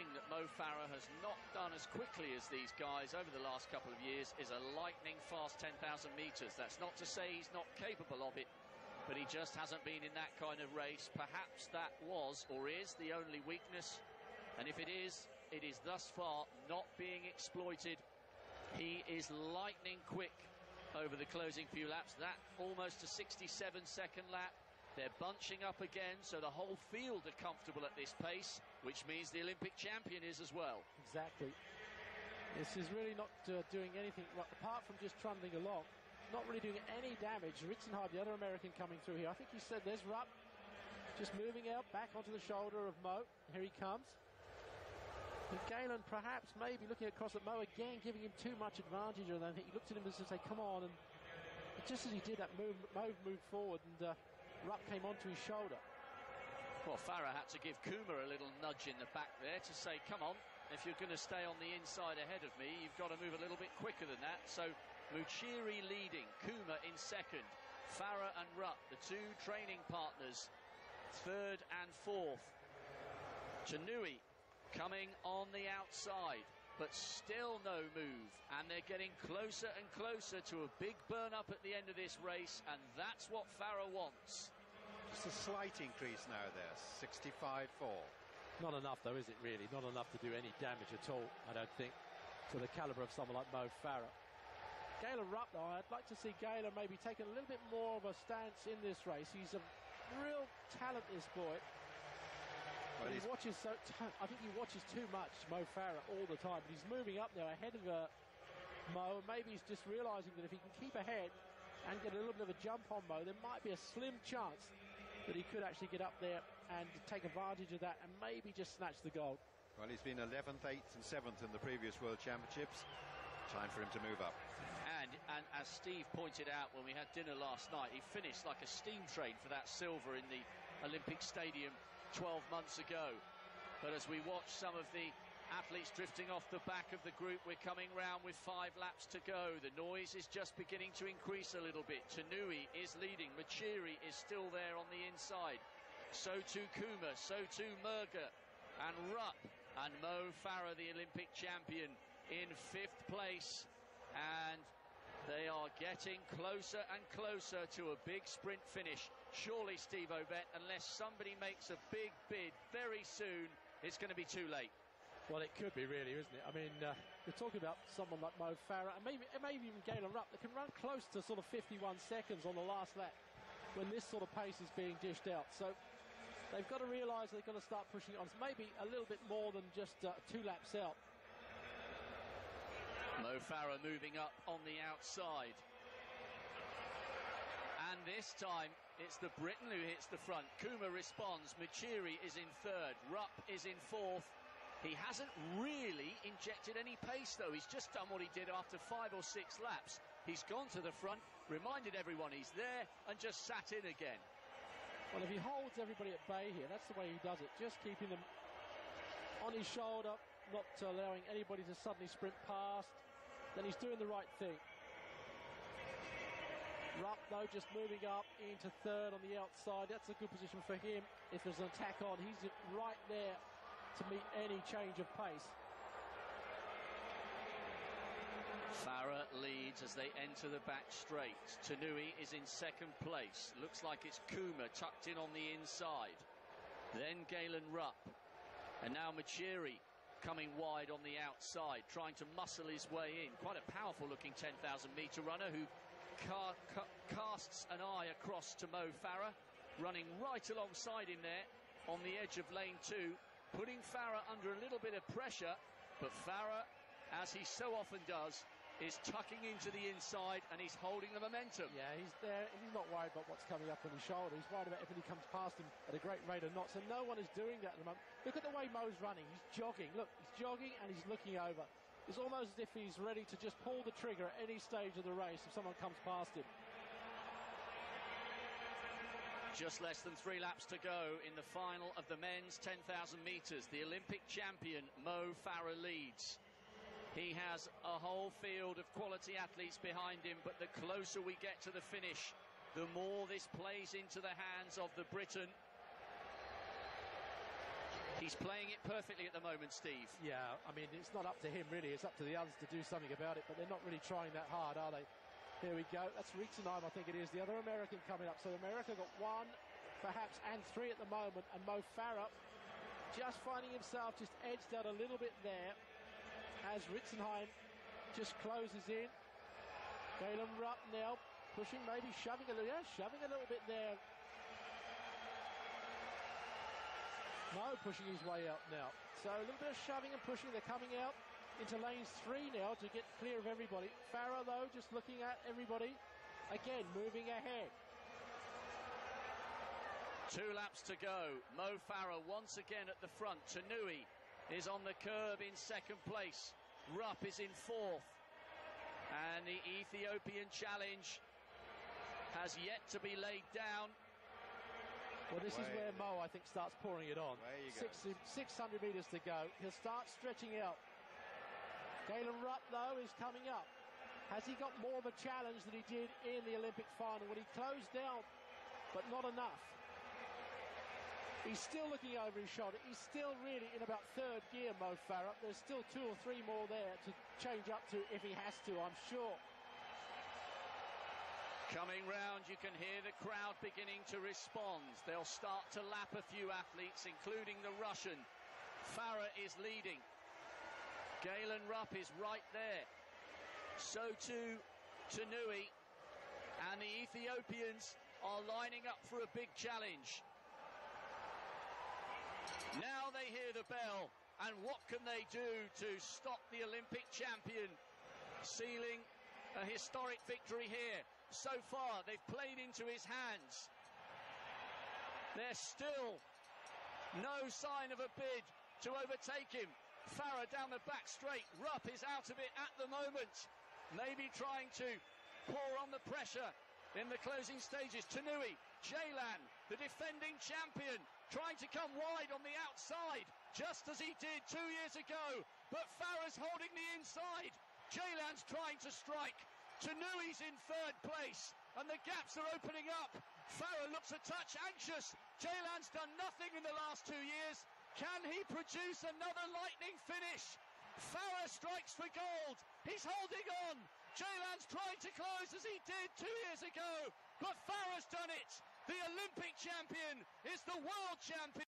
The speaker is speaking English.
thing that Mo Farah has not done as quickly as these guys over the last couple of years is a lightning fast 10,000 metres. That's not to say he's not capable of it, but he just hasn't been in that kind of race. Perhaps that was or is the only weakness, and if it is thus far not being exploited. He is lightning quick over the closing few laps. That almost a 67-second lap. They're bunching up again, so the whole field are comfortable at this pace, which means the Olympic champion is as well. Exactly. This is really not doing anything, apart from just trundling along, not really doing any damage. Ritzenhard, the other American coming through here, I think he said there's Rupp, just moving out, back onto the shoulder of Mo. Here he comes. And Galen perhaps maybe looking across at Mo again, giving him too much advantage, and I think he looked at him as to say, come on, and just as he did that move, Mo moved forward, and Rupp came onto his shoulder. Well, Farah had to give Kuma a little nudge in the back there to say, come on, if you're going to stay on the inside ahead of me, you've got to move a little bit quicker than that. So Muchiri leading, Kuma in second, Farah and Rupp, the two training partners, third and fourth. Tanui coming on the outside, but still no move, and they're getting closer and closer to a big burn-up at the end of this race, and that's what Farah wants. Just a slight increase now there, 65.4. Not enough, though, is it, really? Not enough to do any damage at all, I don't think, to the calibre of someone like Mo Farah. Galen Rupp, though, I'd like to see Galen maybe taking a little bit more of a stance in this race. He's a real talent, this boy. Well, he watches I think he watches too much Mo Farah all the time. But he's moving up now ahead of Mo, and maybe he's just realising that if he can keep ahead and get a little bit of a jump on Mo, there might be a slim chance that he could actually get up there and take advantage of that and maybe just snatch the gold. Well, he's been 11th, 8th and 7th in the previous World Championships. Time for him to move up. And as Steve pointed out when we had dinner last night, he finished like a steam train for that silver in the Olympic Stadium 12 months ago. But as we watch some of the athletes drifting off the back of the group, we're coming round with 5 laps to go. The noise is just beginning to increase a little bit. Tanui is leading. Machiri is still there on the inside. So too Kuma, so too Murga and Rupp, and Mo Farah, the Olympic champion, in 5th place, and they are getting closer and closer to a big sprint finish. Surely, Steve Obet, unless somebody makes a big bid very soon, it's going to be too late. Well, it could be, really, isn't it? I mean, we're talking about someone like Mo Farah, and maybe even Galen Rupp, that can run close to sort of 51 seconds on the last lap when this sort of pace is being dished out. So they've got to realise they've got to start pushing it on. It's maybe a little bit more than just 2 laps out. Mo Farah moving up on the outside, and this time it's the Briton who hits the front. Kuma responds. Machiri is in 3rd, Rupp is in 4th. He hasn't really injected any pace, though. He's just done what he did after 5 or 6 laps. He's gone to the front, reminded everyone he's there, and just sat in again. Well, if he holds everybody at bay here, that's the way he does it, just keeping them on his shoulder, not allowing anybody to suddenly sprint past, then he's doing the right thing. Rupp, though, just moving up into 3rd on the outside. That's a good position for him. If there's an attack on, he's right there to meet any change of pace. Farah leads as they enter the back straight. Tanui is in 2nd place. Looks like it's Kuma tucked in on the inside. Then Galen Rupp. And now Machiri coming wide on the outside, trying to muscle his way in. Quite a powerful looking 10,000 metre runner who casts an eye across to Mo Farah, running right alongside him there on the edge of lane 2, putting Farah under a little bit of pressure, but Farah, as he so often does, is tucking into the inside and he's holding the momentum. Yeah, he's there. He's not worried about what's coming up on his shoulder. He's worried about if he comes past him at a great rate or not. So no one is doing that at the moment. Look at the way Mo's running. He's jogging. Look, he's jogging and he's looking over. It's almost as if he's ready to just pull the trigger at any stage of the race if someone comes past him. Just less than 3 laps to go in the final of the men's 10,000 metres. The Olympic champion Mo Farah leads. He has a whole field of quality athletes behind him, but the closer we get to the finish, the more this plays into the hands of the Briton. He's playing it perfectly at the moment, Steve. Yeah, I mean, it's not up to him, really. It's up to the others to do something about it, but they're not really trying that hard, are they? Here we go. That's Ritzenheim, I think it is, the other American coming up. So America got 1, perhaps, and 3 at the moment, and Mo Farah just finding himself just edged out a little bit there as Ritzenheim just closes in. Galen Rupp now pushing, maybe shoving a little bit there. Mo pushing his way out now. So a little bit of shoving and pushing. They're coming out into lanes 3 now to get clear of everybody. Farah, though, just looking at everybody. Again, moving ahead. 2 laps to go. Mo Farah once again at the front. Tanui is on the curb in 2nd place. Rupp is in 4th. And the Ethiopian challenge has yet to be laid down. Well, this is where Mo, I think, starts pouring it on. 600 metres to go. He'll start stretching out. Galen Rupp, though, is coming up. Has he got more of a challenge than he did in the Olympic final when he closed down, but not enough? He's still looking over his shoulder. He's still really in about 3rd gear, Mo Farah. There's still 2 or 3 more there to change up to if he has to, I'm sure. Coming round, you can hear the crowd beginning to respond. They'll start to lap a few athletes, including the Russian. Farah is leading. Galen Rupp is right there. So too Tanui. And the Ethiopians are lining up for a big challenge. Now they hear the bell. And what can they do to stop the Olympic champion sealing a historic victory here? So far, they've played into his hands. There's still no sign of a bid to overtake him. Farah down the back straight. Rupp is out of it at the moment. Maybe trying to pour on the pressure in the closing stages. Tanui, Jaylan, the defending champion, trying to come wide on the outside, just as he did 2 years ago. But Farah's holding the inside. Jaylan's trying to strike. Tanui's in 3rd place, and the gaps are opening up. Farah looks a touch anxious. Jaylan's done nothing in the last 2 years. Can he produce another lightning finish? Farah strikes for gold. He's holding on. Jaylan's trying to close as he did 2 years ago, but Farah's done it. The Olympic champion is the world champion.